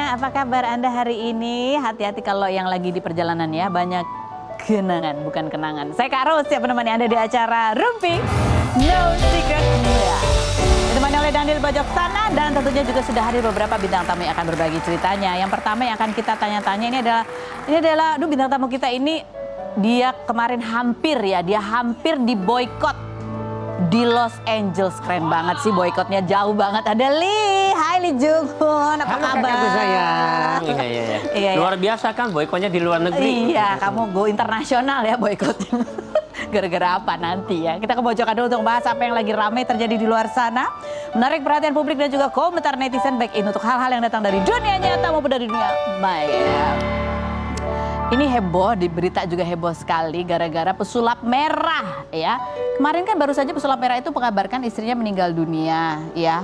semuanya, apa kabar Anda hari ini? Hati-hati kalau yang lagi di perjalanan ya, banyak kenangan, bukan kenangan. Saya Kak Ros, siap menemani Anda di acara Rumpi No Secret. Ditemani oleh Daniel Bajok sana, dan tentunya juga sudah hadir beberapa bintang tamu yang akan berbagi ceritanya. Yang pertama yang akan kita tanya-tanya ini adalah, bintang tamu kita ini, dia kemarin hampir diboykot di Los Angeles. Keren banget sih, boykotnya jauh banget. Ada Lee, hai Lee Jung Hoon, apa kabar? Kakak sayang. Iya. Luar biasa kan boykotnya di luar negeri. Iya, kamu go internasional ya boykotnya. Gara-gara apa nanti ya? Kita ke pojokan dulu untuk bahas apa yang lagi ramai terjadi di luar sana. Menarik perhatian publik dan juga komentar netizen, baik ini untuk hal-hal yang datang dari dunia nyata maupun dari dunia maya. Ini heboh, di berita juga heboh sekali gara-gara pesulap merah ya. Kemarin kan baru saja pesulap merah itu mengabarkan istrinya meninggal dunia ya.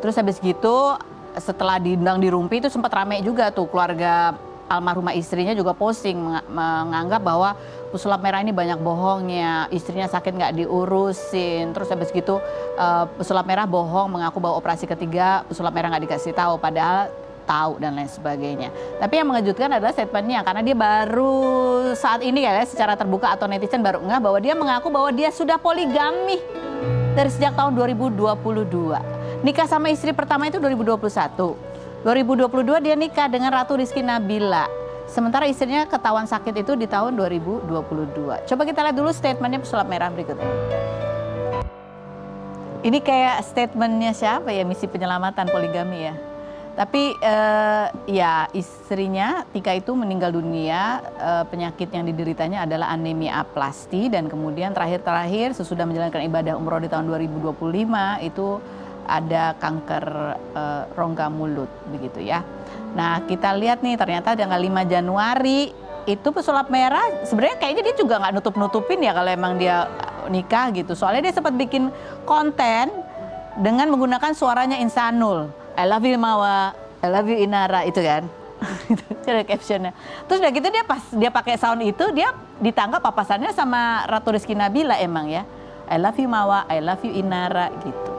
Terus habis gitu setelah diundang di Rumpi itu sempat ramai juga tuh, keluarga almarhumah istrinya juga posting menganggap bahwa pesulap merah ini banyak bohongnya, istrinya sakit nggak diurusin. Terus habis gitu pesulap merah bohong mengaku bahwa operasi ketiga pesulap merah nggak dikasih tahu, padahal tahu dan lain sebagainya. Tapi yang mengejutkan adalah statementnya, karena dia baru saat ini ya secara terbuka atau netizen baru ngeh bahwa dia mengaku bahwa dia sudah poligami dari sejak tahun 2022. Nikah sama istri pertama itu 2021. 2022 dia nikah dengan Ratu Rizky Nabila. Sementara istrinya ketahuan sakit itu di tahun 2022. Coba kita lihat dulu statementnya pesulap merah berikut ini. Ini kayak statementnya siapa ya, misi penyelamatan poligami ya. Tapi ya istrinya Tika itu meninggal dunia, penyakit yang dideritanya adalah anemia aplasti, dan kemudian terakhir sesudah menjalankan ibadah umroh di tahun 2025 itu ada kanker rongga mulut begitu ya. Nah kita lihat nih, ternyata tanggal 5 Januari itu pesulap merah sebenarnya kayaknya dia juga nggak nutup-nutupin ya kalau emang dia nikah gitu. Soalnya dia sempat bikin konten dengan menggunakan suaranya Insanul. I love you Mawa, I love you Inara, itu kan. Itu ada captionnya. Terus udah gitu dia pakai sound itu, dia ditangkap papasannya sama Ratu Rizky Nabila emang ya. I love you Mawa, I love you Inara gitu.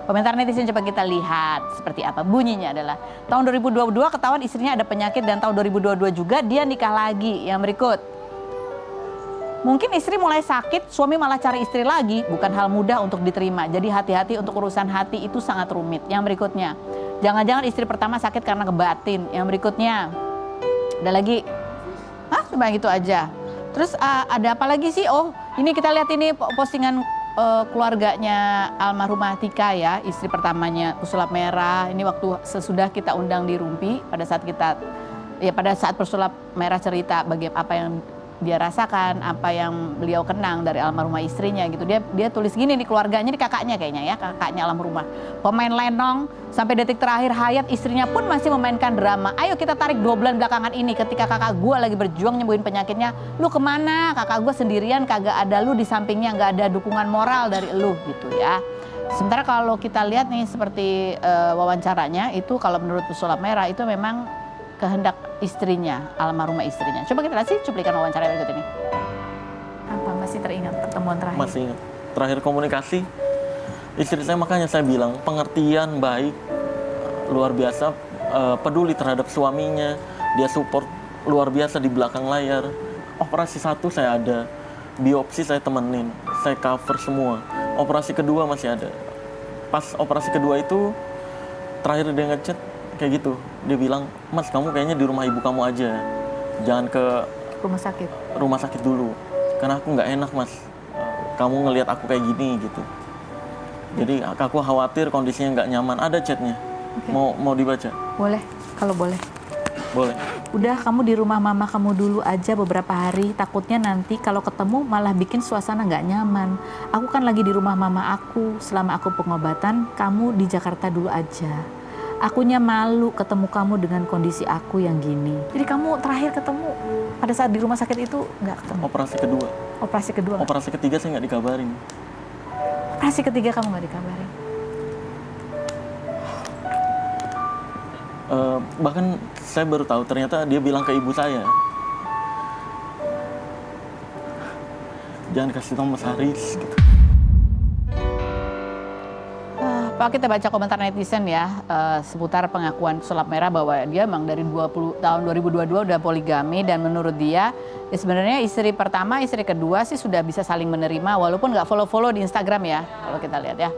Komentar netizen coba kita lihat seperti apa. Bunyinya adalah tahun 2022 ketahuan istrinya ada penyakit, dan tahun 2022 juga dia nikah lagi. Yang berikut. Mungkin istri mulai sakit, suami malah cari istri lagi, bukan hal mudah untuk diterima. Jadi hati-hati, untuk urusan hati itu sangat rumit. Yang berikutnya, jangan-jangan istri pertama sakit karena kebatin. Yang berikutnya, ada lagi, cuma gitu aja. Terus ada apa lagi sih? Oh, ini kita lihat ini postingan keluarganya almarhumah Tika ya, istri pertamanya pesulap merah. Ini waktu sesudah kita undang di Rumpi, pada saat pesulap merah cerita apa yang dia rasakan, apa yang beliau kenang dari almarhumah istrinya gitu. Dia tulis gini nih, keluarganya, ini kakaknya kayaknya ya, kakaknya almarhumah. Pemain lenong sampai detik terakhir hayat, istrinya pun masih memainkan drama. Ayo kita tarik 2 bulan belakangan ini, ketika kakak gue lagi berjuang nyembuhin penyakitnya, lu kemana? Kakak gue sendirian, kagak ada lu di sampingnya, nggak ada dukungan moral dari lu gitu ya. Sementara kalau kita lihat nih seperti wawancaranya itu, kalau menurut pesulap merah itu memang kehendak istrinya, almarhumah istrinya. Coba kita lihat sih cuplikan wawancara berikut ini. Apa masih teringat pertemuan terakhir? Masih ingat. Terakhir komunikasi, istri saya, makanya saya bilang pengertian baik, luar biasa, peduli terhadap suaminya, dia support luar biasa di belakang layar. Operasi 1 saya ada, biopsi saya temenin, saya cover semua. Operasi kedua masih ada. Pas operasi kedua itu, terakhir dia ngechat, kayak gitu, dia bilang, Mas kamu kayaknya di rumah ibu kamu aja, jangan ke rumah sakit dulu, karena aku nggak enak Mas, kamu ngelihat aku kayak gini gitu. Jadi aku khawatir kondisinya nggak nyaman. Ada chatnya. Okay. Mau dibaca? Boleh, kalau boleh. Boleh. Udah, kamu di rumah mama kamu dulu aja beberapa hari, takutnya nanti kalau ketemu malah bikin suasana nggak nyaman. Aku kan lagi di rumah mama aku selama aku pengobatan, kamu di Jakarta dulu aja. Akunya malu ketemu kamu dengan kondisi aku yang gini. Jadi kamu terakhir ketemu pada saat di rumah sakit itu nggak ketemu? Operasi kedua. Operasi kedua? Operasi ketiga saya nggak dikabarin. Operasi ketiga kamu nggak dikabarin? Bahkan saya baru tahu ternyata dia bilang ke ibu saya, jangan kasih tahu Mas Haris gitu. Pak, kita baca komentar netizen ya seputar pengakuan sulap merah bahwa dia memang dari tahun 2022 udah poligami, dan menurut dia ya sebenarnya istri pertama, istri kedua sih sudah bisa saling menerima walaupun nggak follow-follow di Instagram ya kalau kita lihat ya.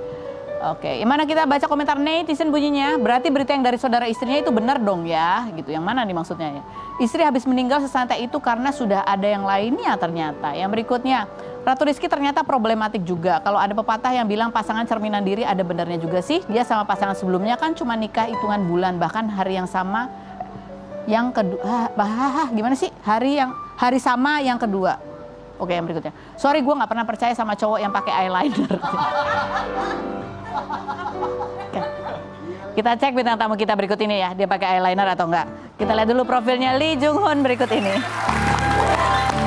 Oke, gimana kita baca komentar netizen bunyinya? Berarti berita yang dari saudara istrinya itu benar dong ya, gitu. Yang mana nih maksudnya ya? Istri habis meninggal sesantai itu karena sudah ada yang lainnya ternyata. Yang berikutnya, Ratu Rizky ternyata problematik juga. Kalau ada pepatah yang bilang pasangan cerminan diri, ada benarnya juga sih. Dia sama pasangan sebelumnya kan cuma nikah hitungan bulan, bahkan hari yang sama yang kedua. Gimana sih? Hari sama yang kedua. Oke, yang berikutnya. Sorry, gue nggak pernah percaya sama cowok yang pakai eyeliner. Oke. Kita cek bintang tamu kita berikut ini ya, dia pakai eyeliner atau enggak. Kita lihat dulu profilnya Lee Jung Hoon berikut ini.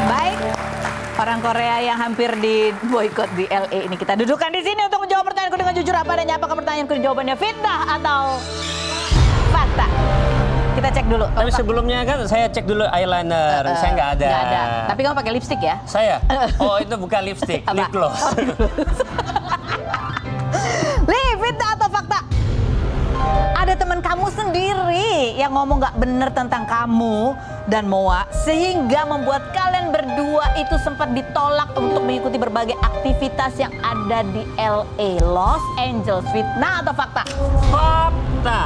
Baik, orang Korea yang hampir di boykot di LA ini kita dudukan di sini untuk menjawab pertanyaanku dengan jujur apa adanya. Apakah pertanyaanku jawabannya fitnah atau fakta? Kita cek dulu. Tapi sebelumnya kan saya cek dulu eyeliner, saya nggak ada. Nggak ada. Tapi kamu pakai lipstick ya? Saya? Oh itu bukan lipstick, lip gloss. Lee, fitnah atau fakta? Ada teman kamu sendiri yang ngomong gak bener tentang kamu dan Moa, sehingga membuat kalian berdua itu sempat ditolak untuk mengikuti berbagai aktivitas yang ada di LA, Los Angeles. Fitnah atau fakta? Fakta.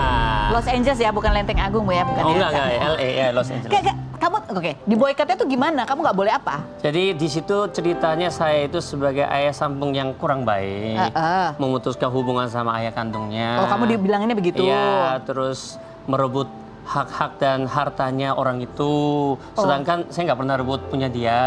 Los Angeles ya, bukan Lenteng Agung ya, bukan. Oh ya? enggak, LA ya, Los Angeles. Kamu oke, di boykotnya tuh gimana? Kamu nggak boleh apa? Jadi di situ ceritanya saya itu sebagai ayah sambung yang kurang baik, memutuskan hubungan sama ayah kandungnya. Oh, kamu dibilanginnya begitu? Iya, terus merebut hak-hak dan hartanya orang itu. Sedangkan saya nggak pernah rebut punya dia.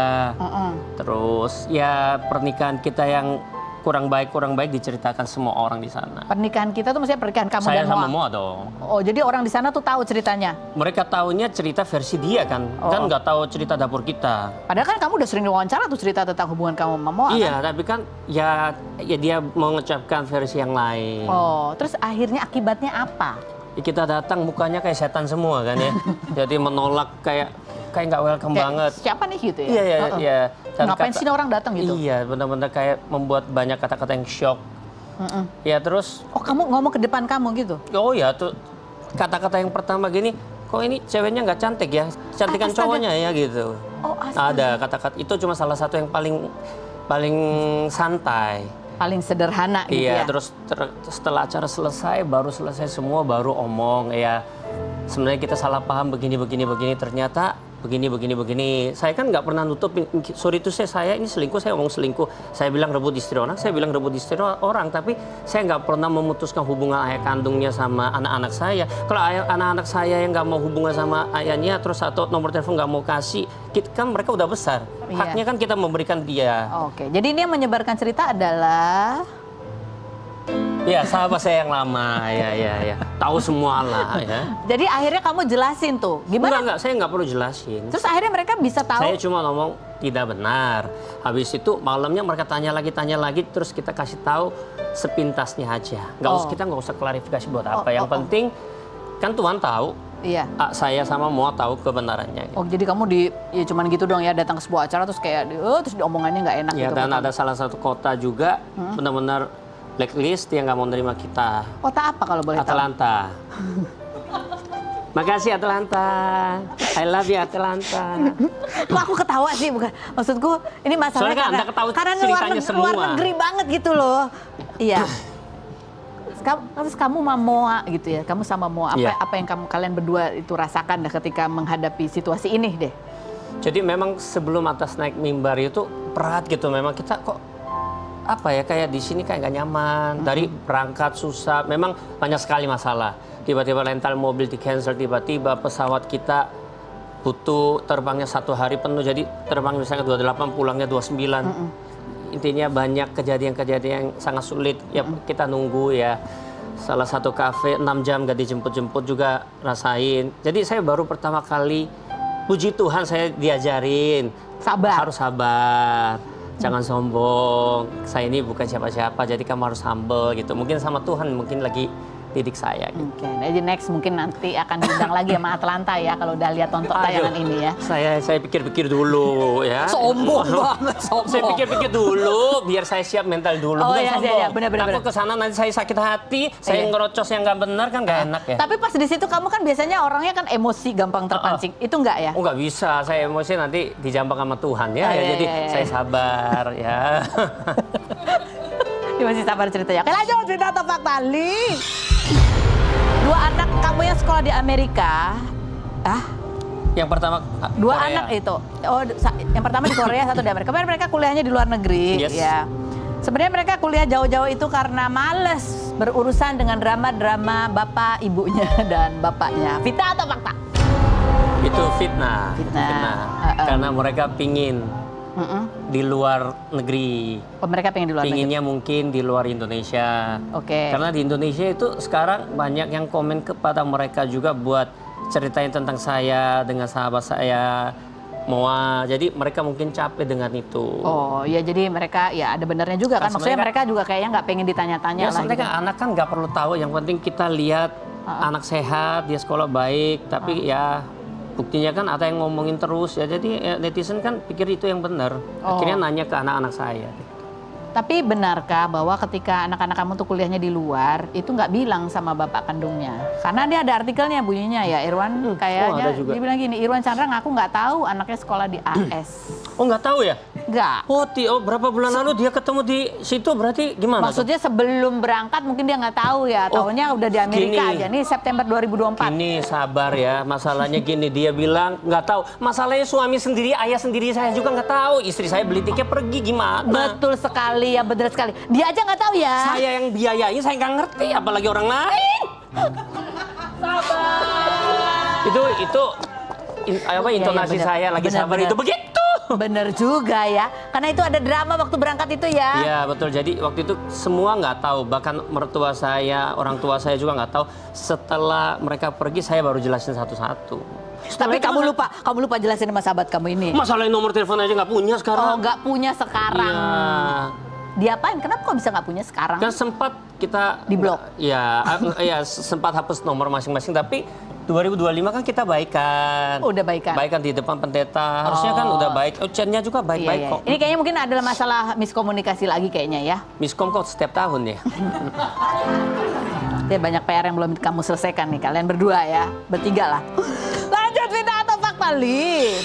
Terus ya pernikahan kita yang kurang baik diceritakan semua orang di sana. Pernikahan kita tuh maksudnya pernikahan kamu Saya dan sama Moa? Moa dong. Oh, jadi orang di sana tuh tahu ceritanya? Mereka tahunya cerita versi dia kan, kan nggak tahu cerita dapur kita. Padahal kan kamu udah sering diwawancara tuh cerita tentang hubungan kamu sama Moa. Iya, kan? tapi kan ya dia mengucapkan versi yang lain. Oh, terus akhirnya akibatnya apa? Kita datang mukanya kayak setan semua kan ya. Jadi menolak kayak nggak welcome banget. Siapa nih gitu ya? Iya. Dan Ngapain sih orang datang gitu? Iya, benar-benar kayak membuat banyak kata-kata yang shock. Ya terus. Oh, kamu ngomong ke depan kamu gitu? Oh ya, tuh kata-kata yang pertama gini, kok ini ceweknya nggak cantik ya? Cantikan cowoknya ya gitu. Oh, astaga. Ada kata-kata itu cuma salah satu yang paling santai. Paling sederhana gitu Iya, ya? terus setelah acara selesai, baru selesai semua, baru omong ya sebenarnya kita salah paham begini, ternyata begini. Saya kan nggak pernah nutupin, sorry itu saya ini selingkuh, saya ngomong selingkuh. Saya bilang rebut istri orang, saya bilang rebut istri orang, tapi saya nggak pernah memutuskan hubungan ayah kandungnya sama anak-anak saya. Kalau anak-anak saya yang nggak mau hubungan sama ayahnya, terus atau nomor telepon nggak mau kasih, kan mereka udah besar. Haknya kan kita memberikan dia. Oke, jadi ini yang menyebarkan cerita adalah... Ya, sahabat saya yang lama, ya. Tahu semua lah, ya. Jadi akhirnya kamu jelasin tuh, gimana? Enggak, saya nggak perlu jelasin. Terus akhirnya mereka bisa tahu? Saya cuma ngomong tidak benar. Habis itu malamnya mereka tanya lagi, terus kita kasih tahu sepintasnya aja. Kita nggak usah klarifikasi buat apa. Yang penting kan Tuhan tahu. Iya. Saya sama Moa tahu kebenarannya. Oh, jadi kamu ya cuman gitu dong ya, datang ke sebuah acara terus kayak terus omongannya nggak enak Ya, gitu. dan ada salah satu kota juga benar-benar blacklist yang nggak mau nerima kita. Kota apa kalau boleh tahu? Atlanta. Makasih Atlanta. I love you Atlanta. Kok aku ketawa sih, bukan? Maksudku ini masalahnya Soalnya kan Anda ketawa karena ceritanya luar semua. negeri banget gitu loh. Iya. Terus kamu sama Moa gitu ya, kamu sama Moa, apa yang kalian berdua itu rasakan ketika menghadapi situasi ini deh? Jadi memang sebelum atas naik mimbar itu berat gitu, memang kita kok apa ya, kayak di sini kayak gak nyaman. Dari berangkat susah, memang banyak sekali masalah. Tiba-tiba rental mobil di cancel, tiba-tiba pesawat kita butuh terbangnya 1 hari penuh, jadi terbang misalnya 28 pulangnya 29. Intinya banyak kejadian-kejadian yang sangat sulit ya, kita nunggu ya. Salah satu kafe 6 jam gak dijemput-jemput juga rasain. Jadi saya baru pertama kali, puji Tuhan saya diajarin Sabar. harus sabar. Jangan sombong, saya ini bukan siapa-siapa, jadi kamu harus humble gitu. Mungkin sama Tuhan, mungkin lagi didik saya. Gitu. Oke, jadi next mungkin nanti akan diundang lagi sama Atlanta ya kalau udah lihat tonton tayangan ini ya. Saya pikir-pikir dulu ya. Sombong banget, sombong. Saya pikir-pikir dulu biar saya siap mental dulu. Oh, Bukan iya, sombong. iya, benar. Aku kesana nanti saya sakit hati, saya Iya. ngerocos yang nggak benar kan nggak enak ya. Tapi pas di situ kamu kan biasanya orangnya kan emosi, gampang terpancing. Itu enggak ya? Oh nggak bisa, saya emosi nanti dijambak sama Tuhan ya. Oh, Ya, iya, jadi iya, iya. saya sabar ya. Dia masih sabar ceritanya. Oke, lanjut cerita atau fakta, Li. Dua anak kamu yang sekolah di Amerika, Yang pertama dua Korea. anak itu. Oh, yang pertama di Korea, satu di Amerika. Kemarin mereka kuliahnya di luar negeri, Yes. ya. Sebenarnya mereka kuliah jauh-jauh itu karena males berurusan dengan drama-drama bapak ibunya dan bapaknya. Fitnah atau fakta? Itu fitnah. Fitnah. Karena mereka pingin Mm-mm. di luar negeri. Oh, mereka pengen di luar negeri. Pinginnya mungkin di luar Indonesia. Oke. Karena di Indonesia itu sekarang banyak yang komen kepada mereka juga buat ceritain tentang saya dengan sahabat saya, Moa. Jadi mereka mungkin capek dengan itu. Oh, ya jadi mereka ya ada benernya juga kan. Kan Maksudnya sebenarnya mereka juga kayaknya nggak pengen ditanya-tanya Ya lah sebenarnya gitu. kan anak kan nggak perlu tahu. Yang penting kita lihat anak sehat, dia sekolah baik. Tapi ya buktinya kan ada yang ngomongin terus ya. Jadi ya, netizen kan pikir itu yang benar. Akhirnya nanya ke anak-anak saya. Tapi benarkah bahwa ketika anak-anak kamu tuh kuliahnya di luar, itu nggak bilang sama bapak kandungnya? Karena dia ada artikelnya bunyinya ya, Irwan kayaknya ada juga. dia bilang gini, Irwan Chandra ngaku nggak tahu anaknya sekolah di AS. Oh nggak tahu ya? Nggak. Oh, berapa bulan lalu dia ketemu di situ berarti gimana? tuh? Maksudnya sebelum berangkat mungkin dia nggak tahu ya, taunya udah di Amerika gini. aja. Nih September 2024. Gini sabar ya, masalahnya gini dia bilang nggak tahu. Masalahnya suami sendiri, ayah sendiri saya juga nggak tahu. Istri saya beli tiket pergi gimana? Betul sekali ya, betul sekali. Dia aja nggak tahu ya. Saya yang biayain, saya nggak ngerti, apalagi orang lain. Apa intonasi bener. saya lagi Bener, sabar bener. itu begitu. Bener juga ya, karena itu ada drama waktu berangkat itu ya. Iya betul. Jadi waktu itu semua nggak tahu, bahkan mertua saya, orang tua saya juga nggak tahu. Setelah mereka pergi, saya baru jelasin satu-satu. Tapi kamu lupa jelasin sama sahabat kamu ini. Masalahnya nomor telepon aja nggak punya Oh, sekarang. nggak punya sekarang. Iya. Diapain? Kenapa kok bisa nggak punya sekarang? Kan sempat kita Di-blok? Ya sempat hapus nomor masing-masing, tapi 2025 kan kita baikan. Oh, udah baikan? Baikan di depan pendeta. Harusnya kan udah baik. Chatnya juga baik-baik Iya, iya. kok. Ini kayaknya mungkin adalah masalah miskomunikasi lagi kayaknya ya. Miskom kok setiap tahun ya. Ya banyak PR yang belum kamu selesaikan nih kalian berdua ya, bertiga lah. Lanjut fitnah atau fakta, Li?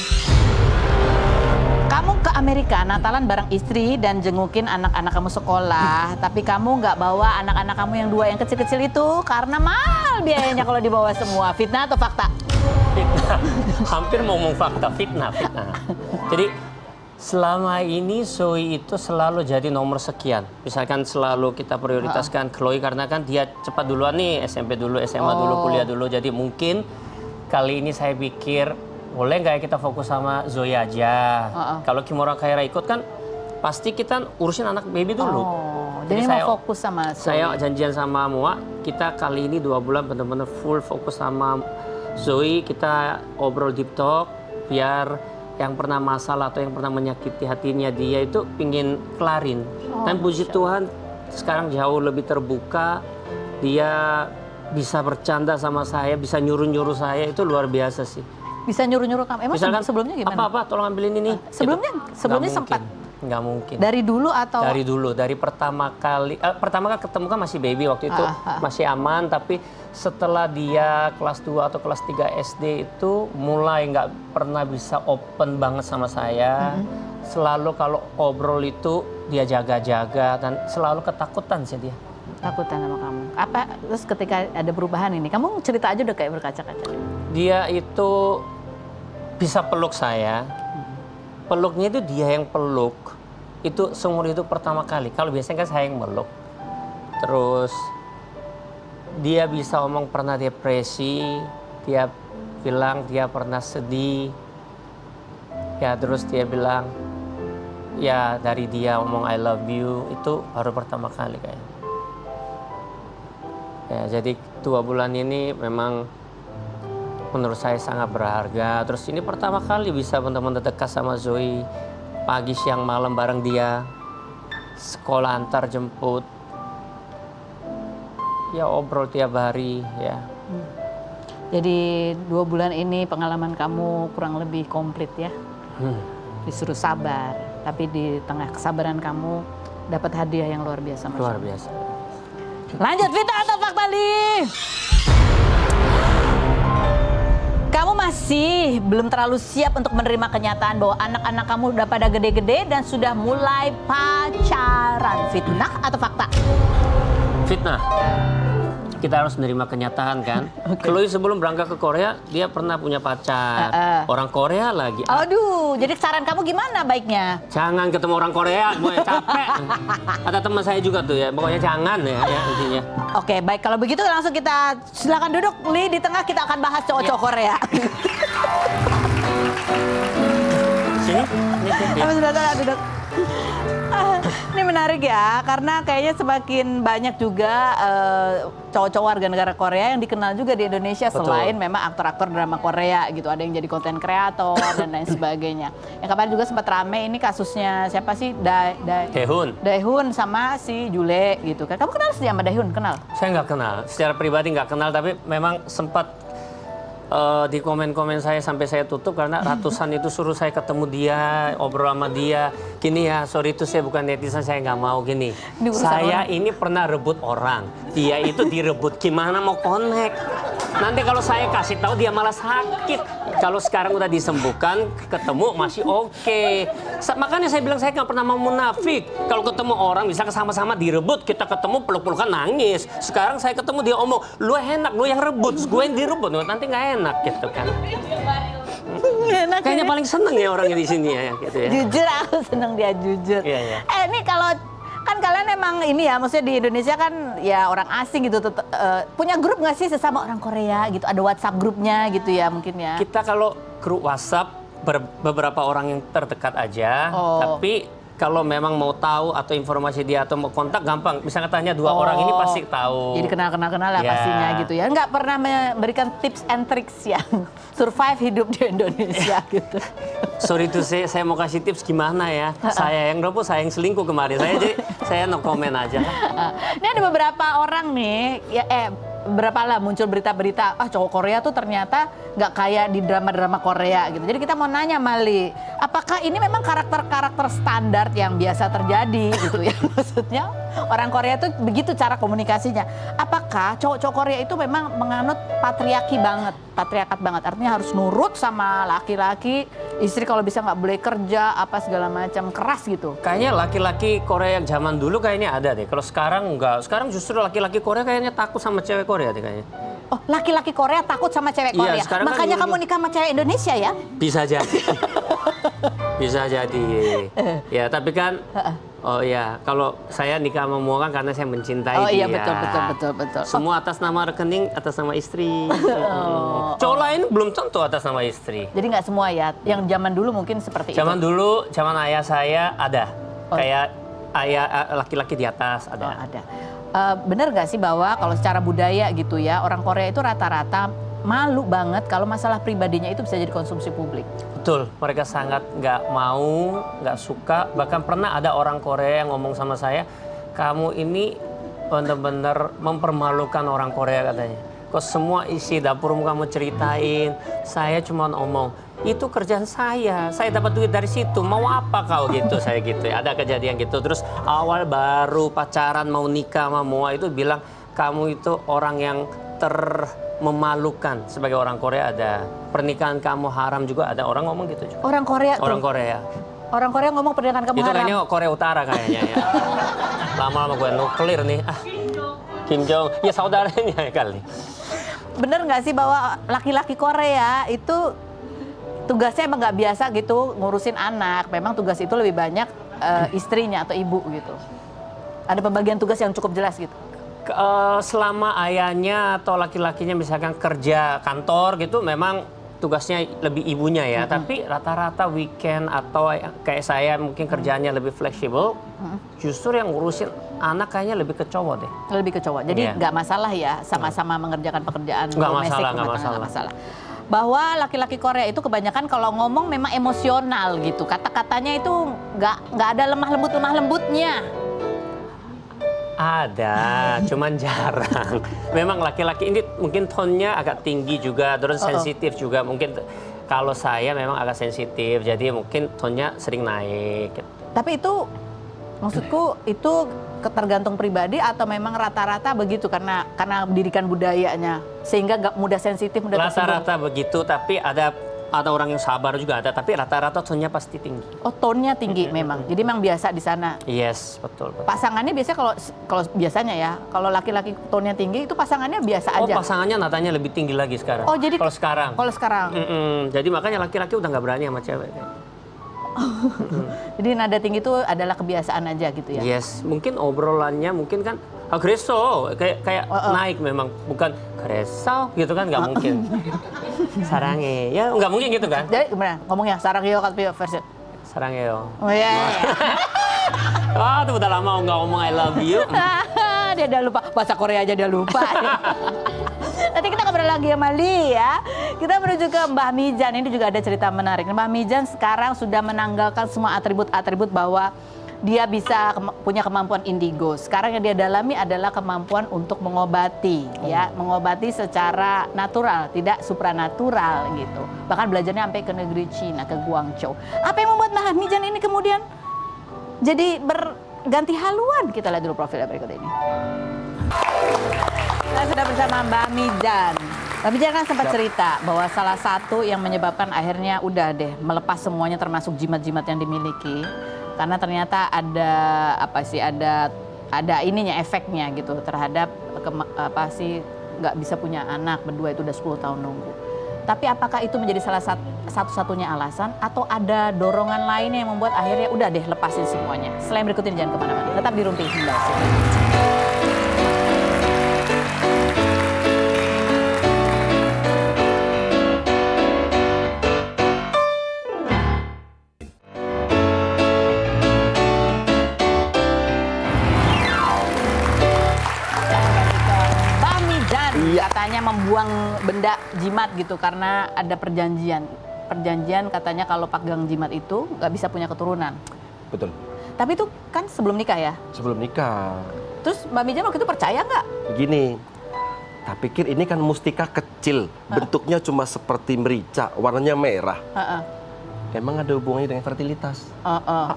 Kamu ke Amerika Natalan bareng istri dan jengukin anak-anak kamu sekolah, tapi kamu nggak bawa anak-anak kamu yang dua yang kecil-kecil itu karena mahal biayanya kalau dibawa semua. Fitnah atau fakta? Fitnah. Hampir mau ngomong fakta, fitnah. Jadi selama ini Zoe itu selalu jadi nomor sekian. Misalkan selalu kita prioritaskan Chloe karena kan dia cepat duluan nih, SMP dulu, SMA dulu, kuliah dulu. Jadi mungkin kali ini saya pikir boleh nggak ya kita fokus sama Zoe aja. Kalau Kimura Kaira ikut kan pasti kita urusin anak baby dulu. Oh, jadi mau fokus sama Zoe. Saya janjian sama Moa, kita kali ini 2 bulan benar-benar full fokus sama Zoe. Kita obrol deep talk biar yang pernah masalah atau yang pernah menyakiti hatinya dia itu pingin kelarin. Dan puji Tuhan sekarang jauh lebih terbuka. Dia bisa bercanda sama saya, bisa nyuruh-nyuruh saya, itu luar biasa sih. Bisa nyuruh-nyuruh kamu. Emang Misalkan, sebelumnya gimana? Apa-apa, tolong ambilin ini. Sebelumnya Nggak sempat. mungkin. Nggak mungkin. Dari dulu atau? Dari dulu, dari pertama kali ketemu kan masih baby waktu itu, masih aman. Tapi setelah dia kelas 2 atau kelas 3 SD itu mulai nggak pernah bisa open banget sama saya. Selalu kalau obrol itu dia jaga-jaga dan selalu ketakutan sih dia. Takutan sama kamu. Apa terus ketika ada perubahan ini, kamu cerita aja udah kayak berkaca-kaca. Dia itu bisa peluk saya. Peluknya itu dia yang peluk. Itu seumur hidup pertama kali. Kalau biasanya kan saya yang meluk. Terus dia bisa omong pernah depresi, dia bilang dia pernah sedih. Ya terus dia bilang ya dari dia omong I love you itu baru pertama kali kayaknya. Ya jadi 2 bulan ini memang menurut saya sangat berharga. Terus ini pertama kali bisa benar-benar dekat sama Zoe. Pagi, siang, malam bareng dia. Sekolah antar jemput. ya obrol tiap hari ya. Jadi 2 bulan ini pengalaman kamu kurang lebih komplit ya. Disuruh sabar, tapi di tengah kesabaran kamu dapat hadiah yang luar biasa. Masya Luar Allah. biasa. Lanjut, Vita atau fakta nih? Kamu masih belum terlalu siap untuk menerima kenyataan bahwa anak-anak kamu udah pada gede-gede dan sudah mulai pacaran. Fitnah atau fakta? Fitnah. Kita harus menerima kenyataan kan. Chloe sebelum berangkat ke Korea, dia pernah punya pacar. Orang Korea lagi. Aduh, jadi saran kamu gimana baiknya? Jangan ketemu orang Korea, gue capek. Ada teman saya juga tuh ya, pokoknya jangan ya intinya. Oke, baik, kalau begitu langsung kita silakan duduk Li di tengah, kita akan bahas cowok-cowok Korea. Sini. Habis sudah duduk. Ini menarik ya, karena kayaknya semakin banyak juga cowok-cowok warga negara Korea yang dikenal juga di Indonesia. Betul. Selain memang aktor-aktor drama Korea gitu, ada yang jadi konten kreator dan lain sebagainya. Yang kemarin juga sempat rame ini kasusnya siapa sih? Daehun sama si Jule gitu kan. Kamu kenal sih sama Daehun? Kenal? Saya nggak kenal, secara pribadi nggak kenal, tapi memang sempat di komen-komen saya sampai saya tutup karena ratusan itu suruh saya ketemu dia, obrol sama dia. Gini ya, sorry itu saya bukan netizen, saya nggak mau gini. Ini urusan Saya orang. ini pernah rebut orang, dia itu direbut, gimana mau connect? Nanti kalau saya kasih tahu dia malah sakit. Kalau sekarang udah disembuhkan, ketemu masih oke. Makanya saya bilang saya nggak pernah mau munafik. Kalau ketemu orang bisa sama-sama direbut, kita ketemu peluk-pelukan nangis. Sekarang saya ketemu dia omong, lu enak, lu yang rebut, gue yang direbut, nanti nggak enak gitu kan. Enak, Kayaknya ya? paling seneng ya orangnya di sini ya gitu ya. Jujur, aku seneng dia jujur. Iya, iya. Ini kalau kan kalian emang ini ya, maksudnya di Indonesia kan ya orang asing gitu, punya grup nggak sih sesama orang Korea gitu? Ada WhatsApp grupnya gitu ya mungkin ya? Kita kalau grup WhatsApp beberapa orang yang terdekat aja, tapi kalau memang mau tahu atau informasi dia atau mau kontak gampang, misalnya tanya 2 orang ini pasti tahu. Jadi kenal lah Ya. pastinya gitu ya. Nggak pernah memberikan tips and tricks yang survive hidup di Indonesia gitu. Sorry tuh saya mau kasih tips gimana ya. Saya yang rebut, saya yang selingkuh kemarin. Saya no comment aja. Ini ada beberapa orang nih, ya berapa lah muncul berita-berita, cowok Korea tuh ternyata nggak kayak di drama-drama Korea gitu. Jadi kita mau nanya Mali, apakah ini memang karakter-karakter standar yang biasa terjadi gitu ya? Maksudnya orang Korea tuh begitu cara komunikasinya. Apakah cowok-cowok Korea itu memang menganut patriarkat banget? Artinya harus nurut sama laki-laki, istri kalau bisa nggak boleh kerja, apa segala macam, keras gitu. Kayaknya laki-laki Korea yang zaman dulu kayaknya ada deh. Kalau sekarang enggak. Sekarang justru laki-laki Korea kayaknya takut sama cewek Korea deh kayaknya. Oh, laki-laki Korea takut sama cewek Iya, Korea. sekarang kan Makanya kamu dulu- nikah sama cewek Indonesia ya? Bisa jadi. Bisa jadi. Ya, tapi kan oh ya, kalau saya nikah sama Mua kan karena saya mencintai Oh dia. iya, betul. Semua atas nama rekening, atas nama istri. Cowok lain belum tentu atas nama istri. Jadi nggak semua ya. Yang zaman dulu mungkin seperti Zaman itu. dulu, zaman ayah saya ada. Oh. Kayak ayah laki-laki di atas Oh, ada. ada. Bener nggak sih bahwa kalau secara budaya gitu ya, orang Korea itu rata-rata malu banget kalau masalah pribadinya itu bisa jadi konsumsi publik. Betul, mereka sangat nggak mau, nggak suka. Bahkan pernah ada orang Korea yang ngomong sama saya, kamu ini benar-benar mempermalukan orang Korea katanya. Kok semua isi dapurmu kamu ceritain, saya cuma ngomong, itu kerjaan saya dapat duit dari situ, mau apa kau gitu, saya gitu ya. Ada kejadian gitu, terus awal baru pacaran mau nikah sama Mua itu bilang, kamu itu orang yang memalukan sebagai orang Korea, ada pernikahan kamu haram juga, ada orang ngomong gitu juga. Orang Korea Orang tuh. Korea. Orang Korea ngomong pernikahan kamu Itu haram. kayaknya Korea Utara kayaknya ya. Lama-lama gue nuklir nih. Kim Jong, ya saudaranya kali. Bener nggak sih bahwa laki-laki Korea itu tugasnya emang nggak biasa gitu ngurusin anak. Memang tugas itu lebih banyak istrinya atau ibu gitu. Ada pembagian tugas yang cukup jelas gitu. Selama ayahnya atau laki-lakinya misalkan kerja kantor gitu, memang tugasnya lebih ibunya ya. Tapi rata-rata weekend atau kayak saya mungkin kerjanya lebih fleksibel, justru yang ngurusin anak kayaknya lebih ke cowok deh. Lebih ke cowok. Jadi Iya. nggak masalah ya sama-sama mengerjakan pekerjaan Nggak domestik masalah, rumah nggak tangga, masalah. Bahwa laki-laki Korea itu kebanyakan kalau ngomong memang emosional gitu. Kata-katanya itu nggak ada lemah lembutnya. Ada, cuman jarang. Memang laki-laki ini mungkin tonnya agak tinggi juga, terus sensitif juga. Mungkin kalau saya memang agak sensitif, jadi mungkin tonnya sering naik. Tapi itu maksudku itu tergantung pribadi atau memang rata-rata begitu karena pendidikan budayanya sehingga nggak mudah sensitif, mudah tersinggung. Rata-rata begitu, tapi ada orang yang sabar juga ada, tapi rata-rata tonnya pasti tinggi. Oh, tonnya tinggi memang. Jadi memang biasa di sana. Yes, betul. Pasangannya biasanya kalau biasanya ya, kalau laki-laki tonnya tinggi itu pasangannya biasa Oh, aja. pasangannya nadanya lebih tinggi lagi sekarang. Oh, jadi kalau sekarang. Kalau sekarang. Jadi makanya laki-laki udah nggak berani sama cewek. Jadi nada tinggi itu adalah kebiasaan aja gitu ya. Yes, mungkin obrolannya mungkin kan agreso kayak naik memang, bukan agreso gitu kan, nggak mungkin. Sarange, ya nggak mungkin gitu kan? Jadi gimana ngomongnya sarangyo katanya versi. Sarangeo. Oh iya. Tuh udah lama nggak ngomong I love you. Dia udah lupa bahasa Korea aja dia lupa. Nanti kita ngobrol lagi sama Lee ya. Kita menuju ke Mbah Mijan. Ini juga ada cerita menarik. Mbah Mijan sekarang sudah menanggalkan semua atribut-atribut bahwa dia bisa punya kemampuan indigo. Sekarang yang dia dalami adalah kemampuan untuk mengobati, ya, mengobati secara natural, tidak supranatural gitu. Bahkan belajarnya sampai ke negeri Cina, ke Guangzhou. Apa yang membuat Mbah Mijan ini kemudian jadi berganti haluan? Kita lihat dulu profil berikut ini. Saya sudah bersama Mbak Mijan. Mbak Mijan kan sempat cerita bahwa salah satu yang menyebabkan akhirnya udah deh melepas semuanya termasuk jimat-jimat yang dimiliki. Karena ternyata ada ininya, efeknya gitu terhadap nggak bisa punya anak, berdua itu udah 10 tahun nunggu. Tapi apakah itu menjadi salah satu-satunya alasan atau ada dorongan lainnya yang membuat akhirnya udah deh lepasin semuanya? Selain berikut ini jangan kemana-mana, tetap di Rumpi Himbau. Katanya membuang benda jimat gitu karena ada perjanjian katanya kalau pegang jimat itu nggak bisa punya keturunan. Betul. Tapi itu kan sebelum nikah ya? Sebelum nikah. Terus Mbak Mijan waktu itu percaya nggak? Gini, tak pikir ini kan mustika kecil, bentuknya cuma seperti merica, warnanya merah. Emang ada hubungannya dengan fertilitas?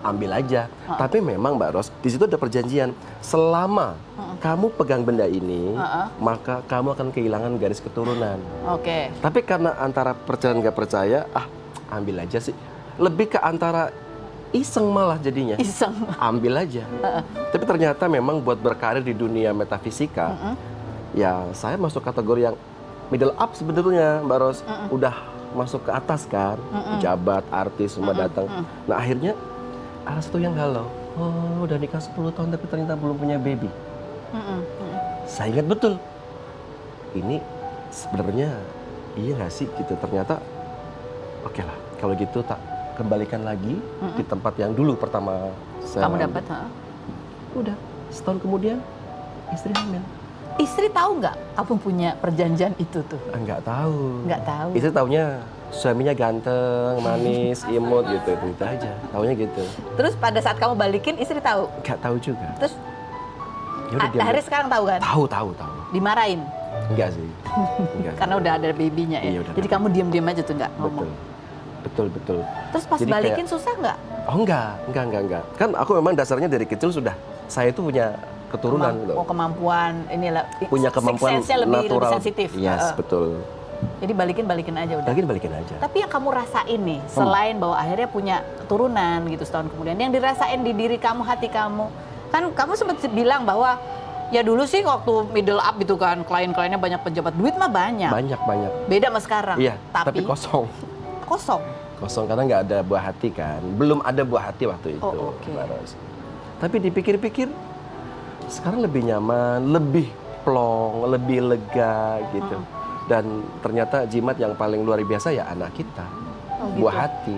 Ambil aja. Tapi memang Mbak Ros, di situ ada perjanjian. Selama kamu pegang benda ini, maka kamu akan kehilangan garis keturunan. Oke. Tapi karena antara percaya nggak percaya, ambil aja sih. Lebih ke antara iseng malah jadinya. Iseng. Ambil aja. Tapi ternyata memang buat berkarir di dunia metafisika, ya saya masuk kategori yang middle up sebetulnya Mbak Ros. Udah masuk ke atas kan, pejabat, artis, semua datang. Nah akhirnya ada satu yang galau. Oh udah nikah 10 tahun tapi ternyata belum punya baby. Saya ingat betul. Ini sebenarnya iya nggak sih gitu. Ternyata oke lah kalau gitu tak kembalikan lagi di tempat yang dulu pertama saya Kamu dapat? Udah setahun kemudian istri hamil. Istri tahu nggak kamu punya perjanjian itu tuh? Nggak tahu. Nggak tahu. Istri taunya suaminya ganteng, manis, imut gitu aja. Taunya gitu. Terus pada saat kamu balikin istri tahu? Nggak tahu juga. Terus Ya udah, diam. akhirnya sekarang tahu kan? Tahu. Dimarahin? Enggak sih. Enggak sih. Karena udah ada babynya ya? Iya, udah Jadi ada. kamu diam-diam aja tuh nggak ngomong? Betul. Terus pas Jadi balikin kayak- susah nggak? Oh enggak. Kan aku memang dasarnya dari kecil sudah. Saya itu punya keturunan loh. Kemampuan inilah Punya kemampuan sixth sense-nya lebih natural. sensitif. Yes, betul. Jadi balikin aja udah. Balikin aja. Tapi yang kamu rasain nih, selain bahwa akhirnya punya keturunan gitu setahun kemudian, yang dirasain di diri kamu, hati kamu, kan kamu sempat bilang bahwa ya dulu sih waktu middle up gitu kan, klien-kliennya banyak pejabat, duit mah banyak. Banyak. Beda sama sekarang. Iya, tapi kosong. Kosong. Kosong karena nggak ada buah hati kan. Belum ada buah hati waktu itu. Oh, oke. Mbak Ros. Tapi dipikir-pikir, sekarang lebih nyaman, lebih plong, lebih lega gitu. Dan ternyata jimat yang paling luar biasa ya anak kita, buah hati.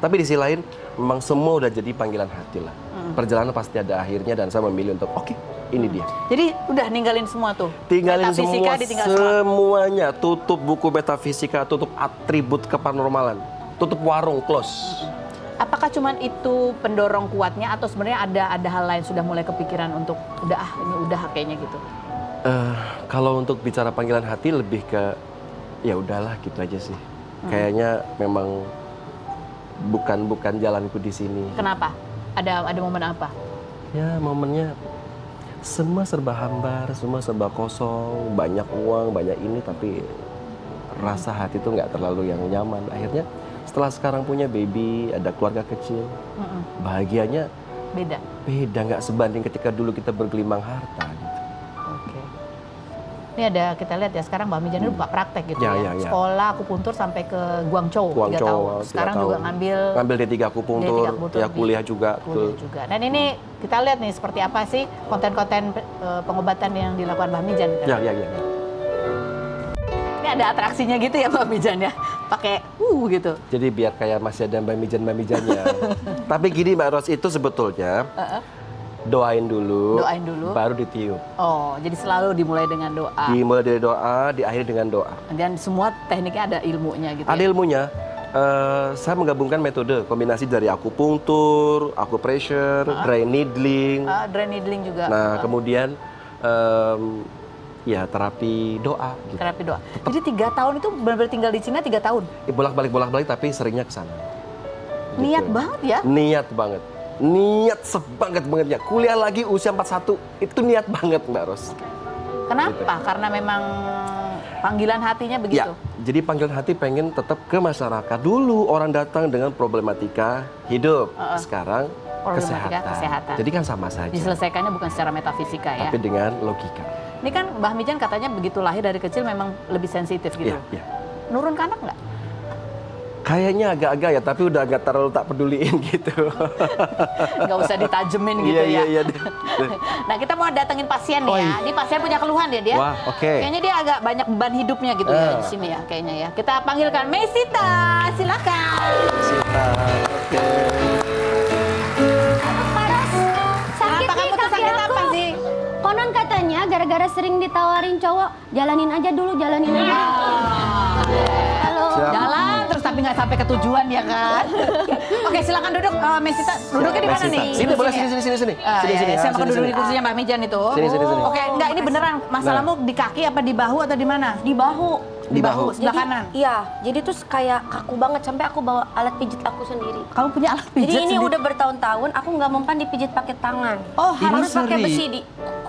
Tapi di sisi lain, memang semua udah jadi panggilan hati lah. Perjalanan pasti ada akhirnya dan saya memilih untuk oke, ini dia. Jadi udah ninggalin semua tuh. Tinggalin Metafisika semua, ditinggal semua. semuanya. Tutup buku metafisika, tutup atribut kepanormalan, tutup warung, close. Apa apakah cuman itu pendorong kuatnya atau sebenarnya ada hal lain sudah mulai kepikiran untuk ini udah kayaknya gitu? Kalau untuk bicara panggilan hati lebih ke ya udahlah gitu aja sih. Kayaknya memang bukan jalanku di sini. Kenapa? Ada momen apa? Ya momennya semua serba hambar, semua serba kosong, banyak uang, banyak ini, tapi rasa hati itu nggak terlalu yang nyaman. Akhirnya setelah sekarang punya baby, ada keluarga kecil, bahagianya Beda. nggak sebanding ketika dulu kita bergelimang harta. Gitu. Oke. Ini ada kita lihat ya sekarang Mbak Mijan itu buka praktek gitu Ya, ya. ya. Sekolah akupuntur sampai ke Guangzhou 3 Guangzhou, tahun. 3 Sekarang tahun. juga ngambil D3 akupunktur, ya kuliah juga. kuliah betul. juga. Dan ini kita lihat nih seperti apa sih konten-konten pengobatan yang dilakukan Mbak Mijan. Kan? Ya. Ini ada atraksinya gitu ya Mbak Mijan ya. Pakai gitu. Jadi biar kayak masih ada Mbak Mijannya. Tapi gini Mbak Ros, itu sebetulnya doain dulu, baru ditiup. Oh, jadi selalu dimulai dengan doa. Dimulai dari doa, diakhiri dengan doa. Dan semua tekniknya ada ilmunya gitu Ada ya. ilmunya. Saya menggabungkan metode kombinasi dari akupunktur, acupressure, dry needling. Dry needling juga. Nah, kemudian ya terapi doa. Gitu. Terapi doa. Jadi 3 tahun itu benar-benar tinggal di Cina 3 tahun. Bolak-balik, tapi seringnya ke sana. Niat banget ya. Niat banget. Niat sebanget-bangetnya. Kuliah lagi usia 41, itu niat banget Mbak Ros. Kenapa? Karena memang panggilan hatinya begitu. Ya, jadi panggilan hati pengen tetap ke masyarakat. Dulu orang datang dengan problematika hidup, sekarang Problematika kesehatan. Jadi kan sama saja, Diselesaikannya bukan secara metafisika ya. tapi dengan logika. Ini kan Mbah Mijan katanya begitu lahir dari kecil memang lebih sensitif gitu. Iya. Nurun ke anak nggak? Kayaknya agak-agak ya, tapi udah nggak terlalu tak peduliin gitu. Nggak usah ditajemin gitu ya. Iya. Nah kita mau datengin pasien nih Oh, ya. Ini pasien punya keluhan dia. Wah, oke. Kayaknya dia agak banyak beban hidupnya gitu ya di sini ya kayaknya ya. Kita panggilkan Mesita, silakan. Sita, oke. Paras, sakit Apa nih kamu tuh kaki sakit aku. apa sih? Konon katanya gara-gara sering ditawarin cowok, jalanin aja dulu, jalanin aja. Halo. Siap. Jalan terus tapi nggak sampai ke tujuan ya kan? Oke silakan duduk Mesita. Duduknya di mana Mesita. nih? Sini boleh, ya? sini. Sini, ya, saya mau sini, duduk sini. di kursinya Mbak Mijan itu. Sini. Oke, enggak ini beneran masalahmu di kaki apa di bahu atau di mana? Di bahu. Di bahu. Sebelah kanan. Iya, jadi tuh kayak kaku banget sampai aku bawa alat pijit aku sendiri. Kamu punya alat pijat Jadi ini sendiri? udah bertahun-tahun aku nggak mempan dipijit pakai tangan. Oh, harus pakai seri. besi di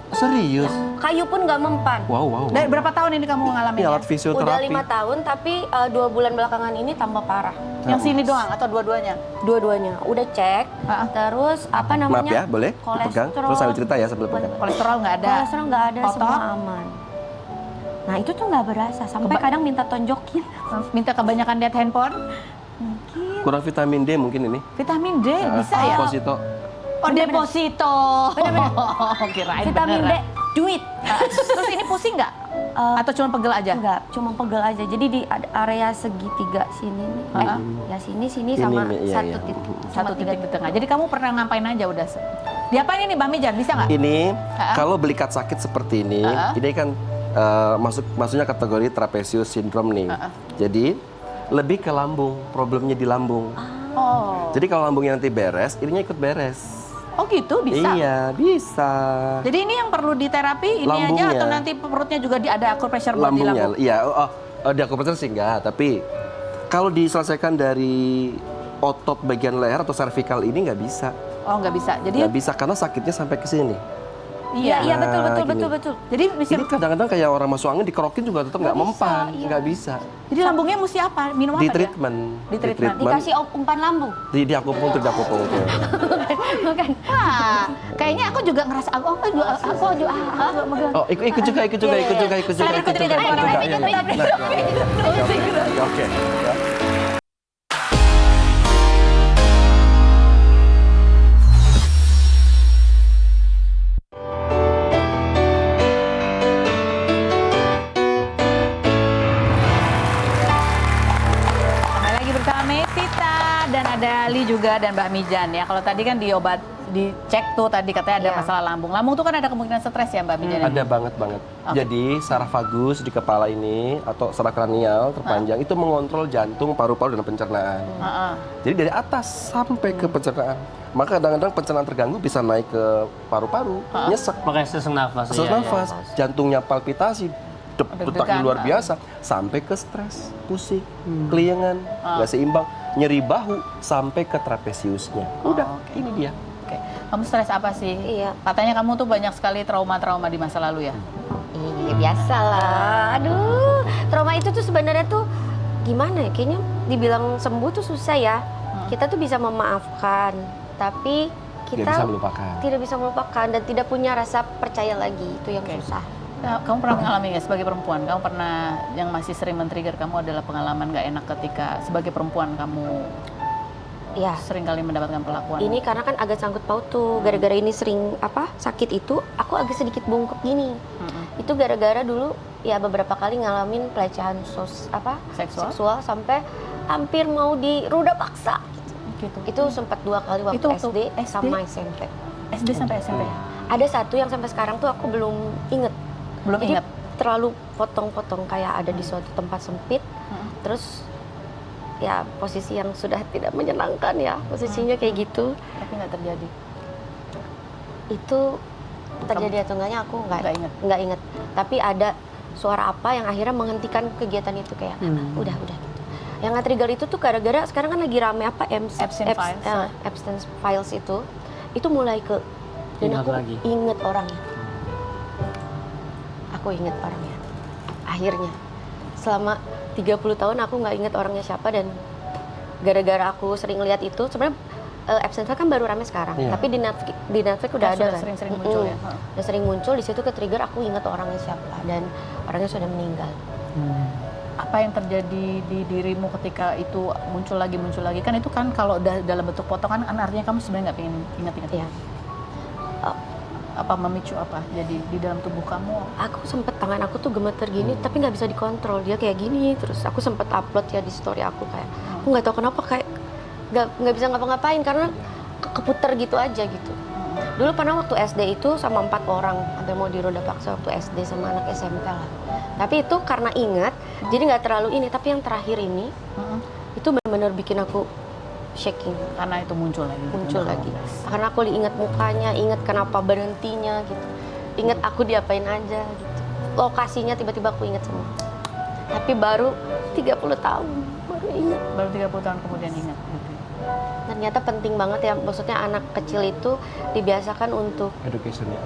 Serius? kayu pun nggak mempan. Wow. Dari berapa tahun ini kamu ngalamin? Ini alat Udah fisioterapi. 5 tahun, tapi 2 bulan belakangan ini tambah parah. Yang sini doang atau dua-duanya? Dua-duanya udah cek, terus apa Maaf namanya? ya, boleh pegang. Terus sambil cerita ya sambil pegang. Kolesterol nggak ada. Kolesterol nggak ada, Foto? semua aman. Nah itu tuh nggak berasa, sampai kadang minta tonjokin. Minta kebanyakan lihat handphone? Mungkin. Kurang vitamin D mungkin ini. Vitamin D bisa ya? Deposito. Oh deposito. Oh, kirain Vitamin D, beneran. duit. Terus ini pusing nggak? Atau cuma pegel aja? Enggak, cuma pegel aja. Jadi di area segitiga sini nih. Ya sini sama Ini, iya, satu iya. titik. Satu titik di tengah. Jadi kamu pernah ngapain aja udah? Diapain ini Mbak Mijan? Bisa nggak? Ini kalau belikat sakit seperti ini kan maksudnya kategori trapezius syndrome nih. Jadi lebih ke lambung, problemnya di lambung. Oh. Jadi kalau lambungnya nanti beres, ininya ikut beres. Oh gitu bisa? Iya, bisa. Jadi ini yang perlu diterapi ini aja Lambungnya. atau nanti perutnya juga ada acupressure buat di Lambungnya, lambung? iya. Di akupunktur sih enggak, tapi kalau diselesaikan dari otot bagian leher atau cervical ini nggak bisa. Oh nggak bisa. Jadi Nggak bisa karena sakitnya sampai ke sini. Iya, iya betul Nah, betul gini. betul betul. Jadi mesti Jadi kadang-kadang kayak orang masuk angin dikerokin juga tetap nggak mempan, iya. nggak bisa. jadi lambungnya mesti apa? Minum apa Di dia? treatment, Di treatment. Dikasih umpan lambung. di akupunktur, Bukan. Wah, kayaknya aku juga ngerasa aku juga megang. Oh, ikut juga. Silakan ikutin aja, Ikut juga, iya, iya. Nah, oke. Ya. Kembali lagi bersama Mesita dan ada Ali juga dan Mbak Mijan ya. Kalau tadi kan dicek tuh tadi katanya ada Iya. masalah lambung. Lambung tuh kan ada kemungkinan stres ya Mbak Mijen? Ada banget. Jadi saraf vagus di kepala ini atau saraf kranial terpanjang itu mengontrol jantung, paru-paru dan pencernaan. Heeh. Jadi dari atas sampai ke pencernaan. Maka kadang-kadang pencernaan terganggu bisa naik ke paru-paru, nyesek, Makanya sesak nafas. sesak iya, nafas, jantungnya palpitasi, detaknya Deg-degan, luar biasa, sampai ke stres, pusing, keliengan, nggak seimbang, nyeri bahu, sampai ke trapesiusnya. Udah, oke. ini dia. Oke. Kamu stres apa sih? Iya. Katanya kamu tuh banyak sekali trauma-trauma di masa lalu ya? Iya biasalah. Aduh, trauma itu tuh sebenarnya tuh gimana ya? Kayaknya dibilang sembuh tuh susah ya. Kita tuh bisa memaafkan, tapi Tidak kita bisa melupakan. tidak bisa melupakan dan tidak punya rasa percaya lagi. Itu yang Oke. susah. Nah, kamu pernah mengalami nggak sebagai perempuan? Kamu pernah yang masih sering men-trigger kamu adalah pengalaman nggak enak ketika sebagai perempuan kamu Ya. sering kali mendapatkan perlakuan? Ini karena kan agak sangkut paut tuh. Gara-gara ini sering sakit itu, aku agak sedikit bungkuk gini. Itu gara-gara dulu ya beberapa kali ngalamin pelecehan Seksual? sampai hampir mau diruda paksa. Gitu. Itu sempat 2 kali waktu, Itu waktu SD SD? sama SMP. SD sampai SMP? Ada satu yang sampai sekarang tuh aku belum inget. Belum Jadi ingat? terlalu potong-potong kayak ada di suatu tempat sempit. Terus ya posisi yang sudah tidak menyenangkan ya, posisinya kayak gitu. Tapi nggak terjadi? Itu terjadi atau enggaknya aku Nggak ingat? nggak inget. Tapi ada suara apa yang akhirnya menghentikan kegiatan itu kayak udah gitu. Yang nge-trigger itu tuh gara-gara sekarang kan lagi rame Epstein Files. Epstein Files itu mulai ke dan Ingat aku lagi. inget orangnya. Aku inget orangnya. Akhirnya selama 30 tahun aku nggak inget orangnya siapa dan gara-gara aku sering lihat itu sebenarnya Epstein Files kan baru rame sekarang, Iya. tapi di Netflix udah ada Sudah kan. sering-sering muncul ya? Udah sering muncul, di situ ke-trigger aku inget orangnya siapa dan orangnya sudah meninggal. Apa yang terjadi di dirimu ketika itu muncul lagi kan itu kan kalau dalam bentuk potongan kan artinya kamu sebenarnya nggak pengen ingat-ingat. Iya. Apa memicu apa jadi di dalam tubuh kamu? Aku sempet tangan aku tuh gemeter gini tapi nggak bisa dikontrol, dia kayak gini terus. Aku sempet upload ya di story aku kayak aku nggak tahu kenapa kayak nggak bisa ngapa-ngapain karena keputer gitu aja gitu. Dulu pernah waktu SD itu sama 4 orang hampir mau diroda paksa waktu SD sama anak SMP lah. Tapi itu karena ingat jadi nggak terlalu ini, tapi yang terakhir ini itu benar-benar bikin aku shaking. Karena itu muncul lagi. Karena aku ingat mukanya, ingat kenapa berhentinya gitu. Ingat aku diapain aja gitu. Lokasinya tiba-tiba aku ingat semua. Tapi baru 30 tahun baru ingat. Baru 30 tahun kemudian ingat gitu. Ternyata penting banget ya, maksudnya anak kecil itu dibiasakan untuk Education ya.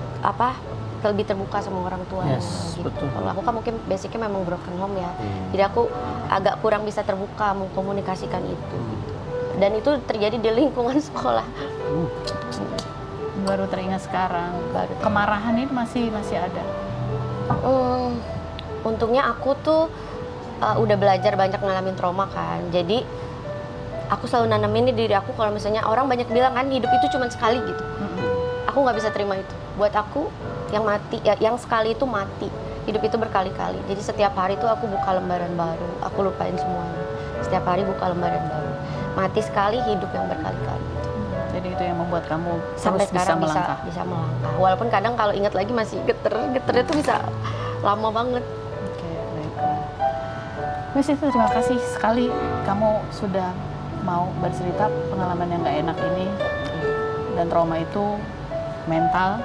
lebih terbuka sama orang tuanya. Yes, Gitu. betul. Kalau aku kan mungkin basicnya memang broken home ya. Jadi aku agak kurang bisa terbuka mengkomunikasikan itu. Gitu. Dan itu terjadi di lingkungan sekolah. Baru teringat sekarang. Kemarahan itu masih ada. Untungnya aku tuh udah belajar banyak ngalamin trauma kan. Jadi aku selalu nanamin di diri aku kalau misalnya orang banyak bilang kan hidup itu cuma sekali gitu. Aku nggak bisa terima itu. Buat aku yang mati, yang sekali itu mati. Hidup itu berkali-kali. Jadi setiap hari tuh aku buka lembaran baru. Aku lupain semuanya. Setiap hari buka lembaran baru. Mati sekali, hidup yang berkali-kali. Jadi itu yang membuat kamu Sampai terus bisa sekarang melangkah. bisa melangkah. Walaupun kadang kalau ingat lagi masih geter. Geternya tuh bisa lama banget. Oke, baiklah. Miss itu terima kasih sekali kamu sudah mau bercerita pengalaman yang nggak enak ini, dan trauma itu mental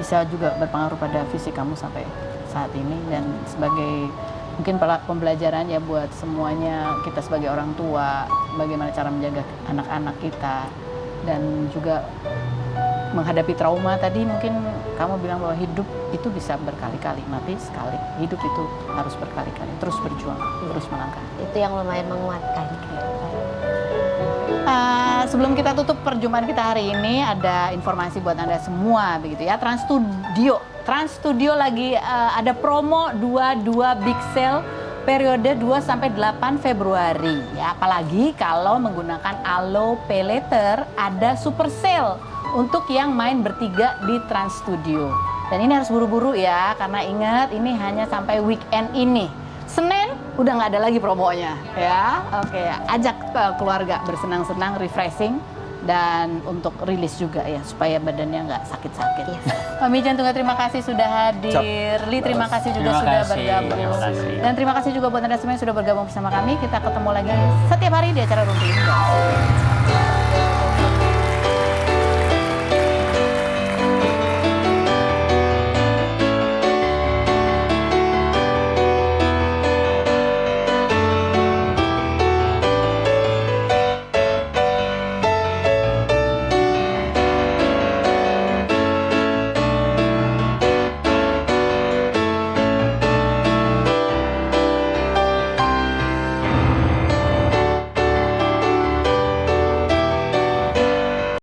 bisa juga berpengaruh pada fisik kamu sampai saat ini, dan sebagai mungkin pembelajaran ya buat semuanya, kita sebagai orang tua bagaimana cara menjaga anak-anak kita, dan juga menghadapi trauma tadi. Mungkin kamu bilang bahwa hidup itu bisa berkali-kali, mati sekali. Hidup itu harus berkali-kali, terus berjuang, terus melangkah. Itu yang lumayan menguatkan. Sebelum kita tutup perjumpaan kita hari ini, ada informasi buat Anda semua begitu ya. Trans Studio lagi ada promo 22 Big Sale periode 2 sampai 8 Februari ya. Apalagi kalau menggunakan Alo Pay Later ada super sale untuk yang main bertiga di Trans Studio. Dan ini harus buru-buru ya, karena ingat ini hanya sampai weekend ini. Senin udah nggak ada lagi promonya ya. Oke, ajak keluarga bersenang-senang, refreshing dan untuk rilis juga ya supaya badannya nggak sakit-sakit. Yes. Pak Mijan Tunggal terima kasih sudah hadir. Li terima kasih juga Terima sudah kasih, bergabung. terima kasih. Dan terima kasih juga buat Anda semua yang sudah bergabung bersama kami. Kita ketemu lagi setiap hari di acara Rumpi Indah.